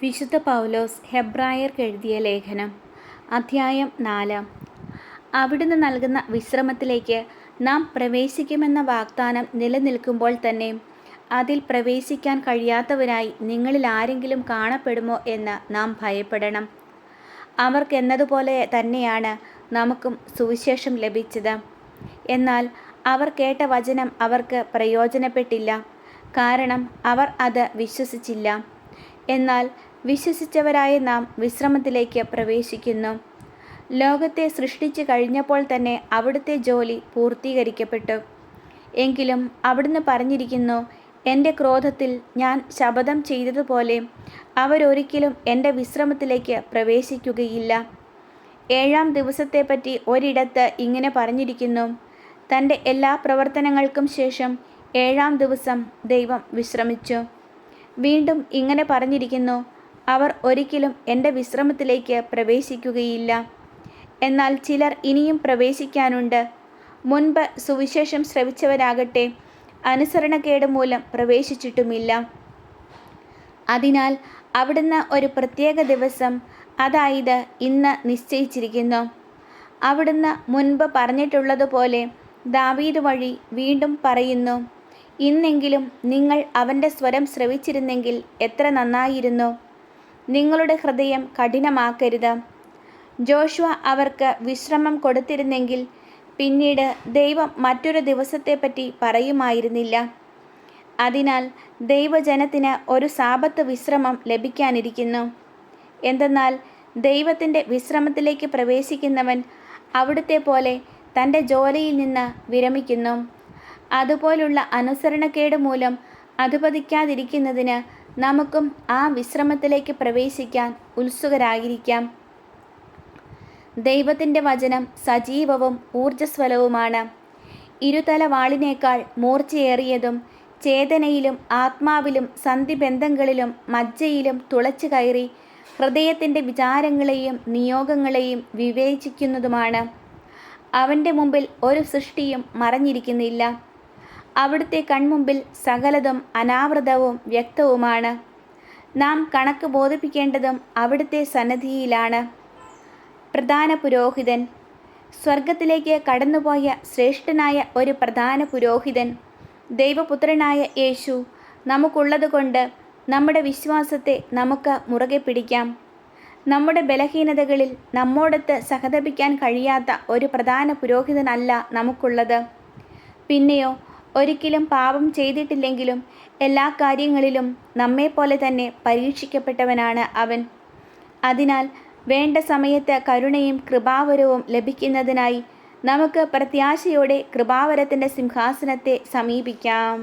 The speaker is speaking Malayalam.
വിശുദ്ധ പൗലോസ് ഹെബ്രായർക്ക് എഴുതിയ ലേഖനം അധ്യായം 4. അവിടുന്ന് നൽകുന്ന വിശ്രമത്തിലേക്ക് നാം പ്രവേശിക്കുമെന്ന വാഗ്ദാനം നിലനിൽക്കുമ്പോൾ തന്നെ അതിൽ പ്രവേശിക്കാൻ കഴിയാത്തവരായി നിങ്ങളിൽ ആരെങ്കിലും കാണപ്പെടുമോ എന്ന് നാം ഭയപ്പെടണം. അവർക്കെന്നതുപോലെ തന്നെയാണ് നമുക്കും സുവിശേഷം ലഭിച്ചത്. എന്നാൽ അവർ കേട്ട വചനം അവർക്ക് പ്രയോജനപ്പെട്ടില്ല, കാരണം അവർ അത് വിശ്വസിച്ചില്ല. എന്നാൽ വിശ്വസിച്ചവരായ നാം വിശ്രമത്തിലേക്ക് പ്രവേശിക്കുന്നു. ലോകത്തെ സൃഷ്ടിച്ചു കഴിഞ്ഞപ്പോൾ തന്നെ അവിടുത്തെ ജോലി പൂർത്തീകരിക്കപ്പെട്ടു. എങ്കിലും അവിടുന്ന് പറഞ്ഞിരിക്കുന്നു, എൻ്റെ ക്രോധത്തിൽ ഞാൻ ശപഥം ചെയ്തതുപോലെ അവരൊരിക്കലും എൻ്റെ വിശ്രമത്തിലേക്ക് പ്രവേശിക്കുകയില്ല. 7-ാം ദിവസത്തെപ്പറ്റി ഒരിടത്ത് ഇങ്ങനെ പറഞ്ഞിരിക്കുന്നു, തൻ്റെ എല്ലാ പ്രവർത്തനങ്ങൾക്കും ശേഷം 7-ാം ദിവസം ദൈവം വിശ്രമിച്ചു. വീണ്ടും ഇങ്ങനെ പറഞ്ഞിരിക്കുന്നു, അവർ ഒരിക്കലും എൻ്റെ വിശ്രമത്തിലേക്ക് പ്രവേശിക്കുകയില്ല. എന്നാൽ ചിലർ ഇനിയും പ്രവേശിക്കാനുണ്ട്. മുൻപ് സുവിശേഷം ശ്രവിച്ചവരാകട്ടെ അനുസരണക്കേട് മൂലം പ്രവേശിച്ചിട്ടുമില്ല. അതിനാൽ അവിടുന്ന് ഒരു പ്രത്യേക ദിവസം, അതായത് ഇന്ന് നിശ്ചയിച്ചിരിക്കുന്നു. അവിടുന്ന് മുൻപ് പറഞ്ഞിട്ടുള്ളതുപോലെ ദാവീദ് വഴി വീണ്ടും പറയുന്നു, ഇന്നെങ്കിലും നിങ്ങൾ അവൻ്റെ സ്വരം ശ്രവിച്ചിരുന്നെങ്കിൽ എത്ര നന്നായിരുന്നു. നിങ്ങളുടെ ഹൃദയം കഠിനമാക്കരുത്. ജോഷുവ അവർക്ക് വിശ്രമം കൊടുത്തിരുന്നെങ്കിൽ പിന്നീട് ദൈവം മറ്റൊരു ദിവസത്തെപ്പറ്റി പറയുമായിരുന്നില്ല. അതിനാൽ ദൈവജനത്തിന് ഒരു സാബത്ത് വിശ്രമം ലഭിക്കാനിരിക്കുന്നു. എന്തെന്നാൽ ദൈവത്തിൻ്റെ വിശ്രമത്തിലേക്ക് പ്രവേശിക്കുന്നവൻ അവിടുത്തെ പോലെ തൻ്റെ ജോലിയിൽ നിന്ന് വിരമിക്കുന്നു. അതുപോലുള്ള അനുസരണക്കേട് മൂലം അധപതിക്കാതിരിക്കുന്നതിന് നമുക്കും ആ വിശ്രമത്തിലേക്ക് പ്രവേശിക്കാൻ ഉത്സുകരായിരിക്കാം. ദൈവത്തിൻ്റെ വചനം സജീവവും ഊർജ്ജസ്വലവുമാണ്. ഇരുതല വാളിനേക്കാൾ മൂർച്ചയേറിയതും ചേതനയിലും ആത്മാവിലും സന്ധിബന്ധങ്ങളിലും മജ്ജയിലും തുളച്ചു കയറി ഹൃദയത്തിൻ്റെ വിചാരങ്ങളെയും നിയോഗങ്ങളെയും വിവേചിക്കുന്നതുമാണ്. അവൻ്റെ മുമ്പിൽ ഒരു സൃഷ്ടിയും മറഞ്ഞിരിക്കുന്നില്ല. അവിടുത്തെ കൺമുമ്പിൽ സകലതും അനാവൃതവും വ്യക്തവുമാണ്. നാം കണക്ക് ബോധിപ്പിക്കേണ്ടതും അവിടുത്തെ സന്നിധിയിലാണ്. പ്രധാന പുരോഹിതൻ, സ്വർഗത്തിലേക്ക് കടന്നുപോയ ശ്രേഷ്ഠനായ ഒരു പ്രധാന പുരോഹിതൻ, ദൈവപുത്രനായ യേശു നമുക്കുള്ളതുകൊണ്ട് നമ്മുടെ വിശ്വാസത്തെ നമുക്ക് മുറുകെ പിടിക്കാം. നമ്മുടെ ബലഹീനതകളിൽ നമ്മോടൊത്ത് സഹതപിക്കാൻ കഴിയാത്ത ഒരു പ്രധാന പുരോഹിതനല്ല നമുക്കുള്ളത്. പിന്നെയോ ഒരിക്കലും പാപം ചെയ്തിട്ടില്ലെങ്കിലും എല്ലാ കാര്യങ്ങളിലും നമ്മെപ്പോലെ തന്നെ പരീക്ഷിക്കപ്പെട്ടവനാണ് അവൻ. അതിനാൽ വേണ്ട സമയത്ത് കരുണയും കൃപാവരവും ലഭിക്കുന്നതിനായി നമുക്ക് പ്രത്യാശയോടെ കൃപാവരത്തിൻ്റെ സിംഹാസനത്തെ സമീപിക്കാം.